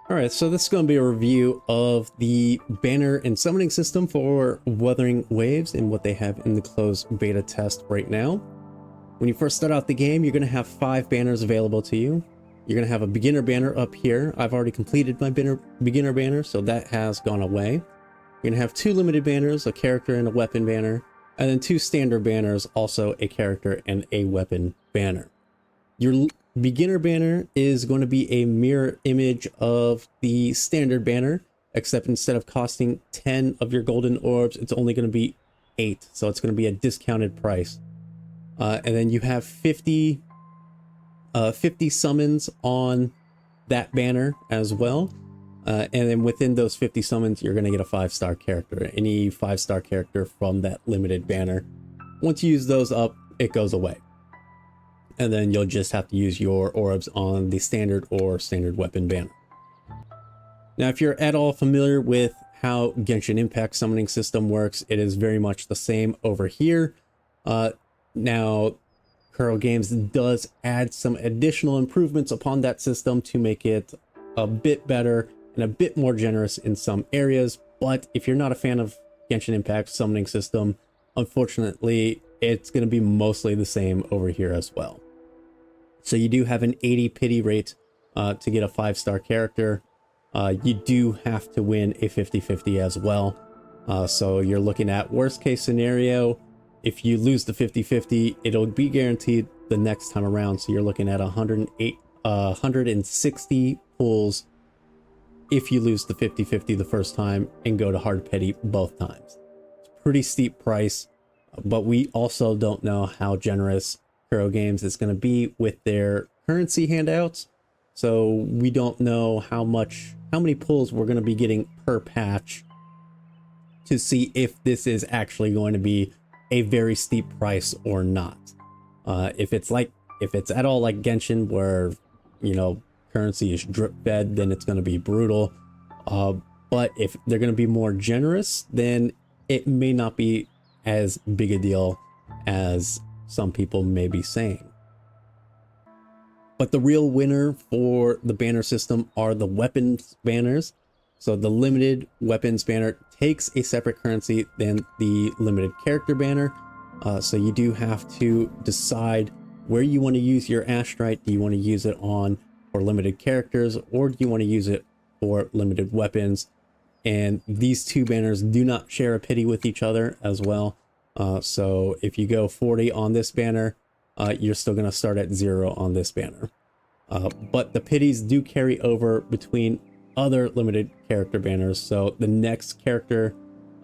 Alright, so this is going to be a review of the banner and summoning system for Wuthering Waves and what they have in the closed beta test right now. When you first start out the game, you're going to have 5 banners available to you. You're going to have a beginner banner up here. I've already completed my beginner banner, so that has gone away. You're going to have 2 limited banners, a character and a weapon banner, and then 2 standard banners, also a character and a weapon banner. Your beginner banner is going to be a mirror image of the standard banner, except instead of costing 10 of your golden orbs, it's only going to be 8. So it's going to be a discounted price. And then you have 50 summons on that banner as well. And then within those 50 summons, you're going to get a 5-star character. Any 5-star character from that limited banner. Once you use those up, it goes away. And then you'll just have to use your orbs on the standard or standard weapon banner. Now, if you're at all familiar with how Genshin Impact summoning system works, it is very much the same over here. Now, Kuro Games does add some additional improvements upon that system to make it a bit better and a bit more generous in some areas. But if you're not a fan of Genshin Impact summoning system, unfortunately, it's going to be mostly the same over here as well. So you do have an 80 pity rate to get a 5-star character. You do have to win a 50-50 as well. So you're looking at worst case scenario. If you lose the 50-50, it'll be guaranteed the next time around. So you're looking at 160 pulls if you lose the 50-50 the first time and go to hard pity both times. It's a pretty steep price, but we also don't know how generous Kuro Games is going to be with their currency handouts. So we don't know how many pulls we're going to be getting per patch to see if this is actually going to be a very steep price or not. If it's at all like Genshin, where, you know, currency is drip fed, then it's going to be brutal. But if they're going to be more generous, then it may not be as big a deal as some people may be saying. But the real winner for the banner system are the weapons banners. So the limited weapons banner takes a separate currency than the limited character banner. So you do have to decide where you want to use your Astrite. Do you want to use it on for limited characters, or do you want to use it for limited weapons? And these 2 banners do not share a pity with each other as well. So if you go 40 on this banner, you're still going to start at 0 on this banner. But the pities do carry over between other limited character banners. So the next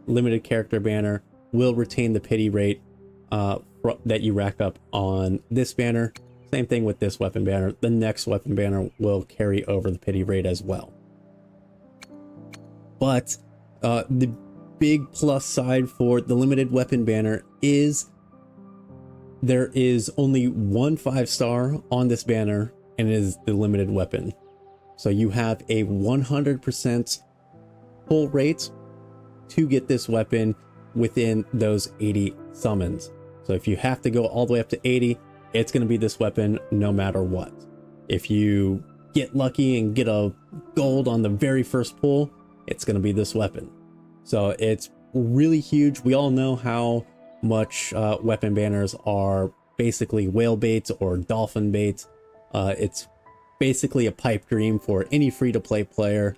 limited character banner will retain the pity rate that you rack up on this banner. Same thing with this weapon banner. The next weapon banner will carry over the pity rate as well. But the big plus side for the limited weapon banner is there is only 1 5-star on this banner, and it is the limited weapon. So you have a 100% pull rate to get this weapon within those 80 summons. So if you have to go all the way up to 80, it's going to be this weapon no matter what. If you get lucky and get a gold on the very first pull, it's going to be this weapon. So it's really huge. We all know how much weapon banners are basically whale bait or dolphin bait. It's basically a pipe dream for any free-to-play player.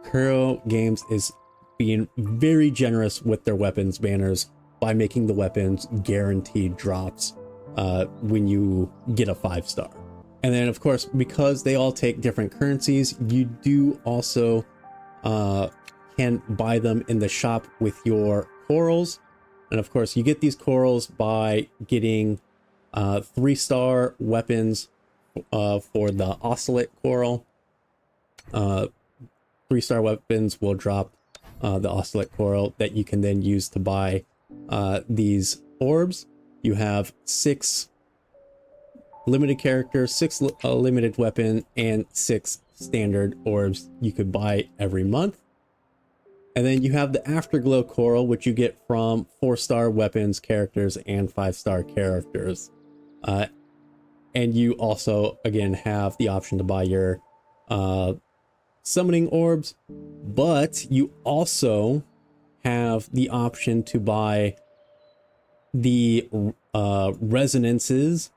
Kuro Games is being very generous with their weapons banners by making the weapons guaranteed drops when you get a 5-star. And then, of course, because they all take different currencies, you do also can buy them in the shop with your corals. And of course, you get these corals by getting 3-star weapons for the oscillate coral. 3-star weapons will drop the oscillate coral that you can then use to buy these orbs. You have 6 limited characters, 6 limited weapon, and 6 standard orbs you could buy every month. And then you have the Afterglow Coral, which you get from 4-star weapons, characters, and 5-star characters. And you also, again, have the option to buy your summoning orbs, but you also have the option to buy the resonances.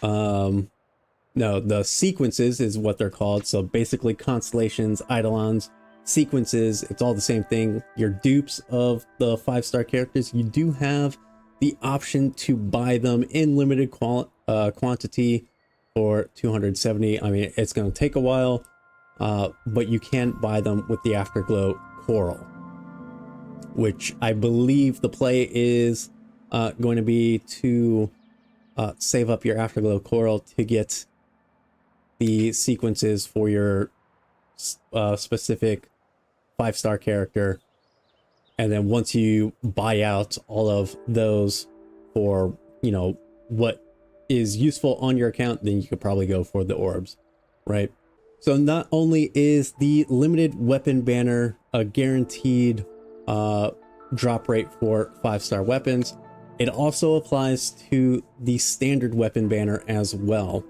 No, the sequences is what they're called. So basically constellations, eidolons, sequences, it's all the same thing. Your dupes of the 5-star characters, you do have the option to buy them in limited quantity for 270. I mean, it's going to take a while, but you can buy them with the Afterglow Coral, which I believe the play is going to be to save up your Afterglow Coral to get the sequences for your specific 5-star character. And then once you buy out all of those for, you know, what is useful on your account, then you could probably go for the orbs, right? So not only is the limited weapon banner a guaranteed drop rate for 5-star weapons, it also applies to the standard weapon banner as well.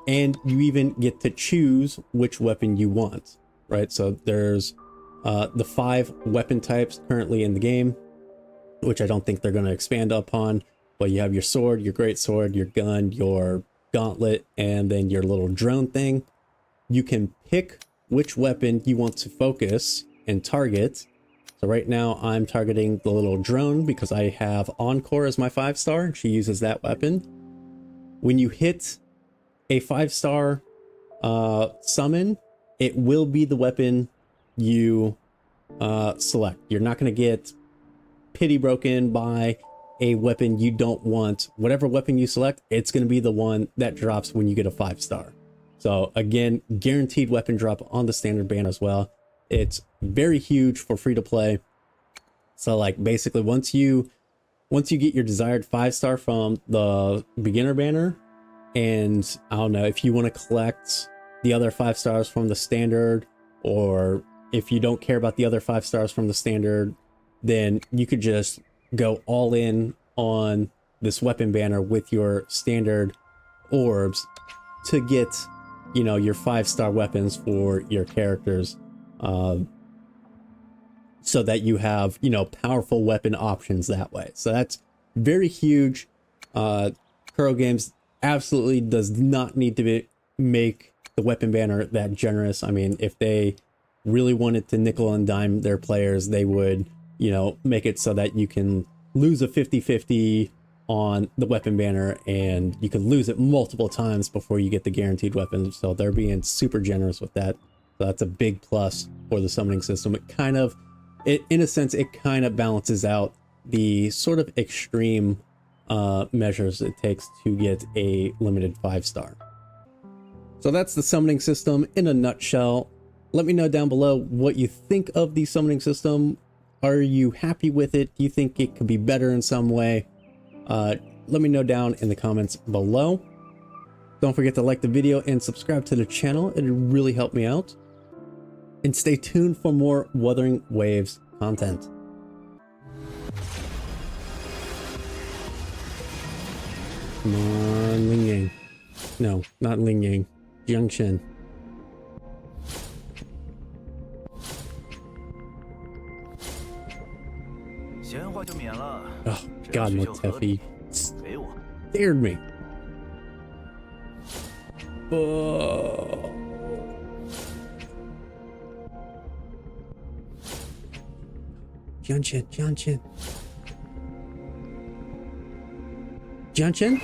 And you even get to choose which weapon you want, right? So there's the 5 weapon types currently in the game, which I don't think they're going to expand upon, but you have your sword, your great sword, your gun, your gauntlet, and then your little drone thing. You can pick which weapon you want to focus and target. So right now I'm targeting the little drone because I have Encore as my 5-star. She uses that weapon. When you hit a 5-star summon, it will be the weapon you select. You're not going to get pity broken by a weapon you don't want. Whatever weapon you select, it's going to be the one that drops when you get a 5-star. So again, guaranteed weapon drop on the standard ban as well. It's very huge for free to play. So like basically once you get your desired 5-star from the beginner banner, and I don't know if you want to collect the other 5 stars from the standard, or if you don't care about the other 5 stars from the standard, then you could just go all in on this weapon banner with your standard orbs to get, you know, your 5-star weapons for your characters, so that you have, you know, powerful weapon options that way. So that's very huge. Kuro Games absolutely does not need to make the weapon banner that generous. I mean, if they really wanted to nickel and dime their players, they would, you know, make it so that you can lose a 50-50 on the weapon banner, and you can lose it multiple times before you get the guaranteed weapon. So they're being super generous with that. So that's a big plus for the summoning system. It kind of, in a sense, it kind of balances out the sort of extreme measures it takes to get a limited 5-star. So that's the summoning system in a nutshell. Let me know down below what you think of the summoning system. Are you happy with it? Do you think it could be better in some way? Let me know down in the comments below. Don't forget to like the video and subscribe to the channel. It would really help me out. And stay tuned for more Wuthering Waves content. Come on, Ling Yang. No, not Ling Yang. Junction. Oh, God, Motefi scared me. Oh. Jianchen, Jianchen. Jianchen?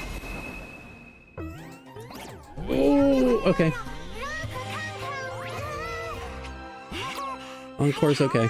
Oh, okay. Encore's okay.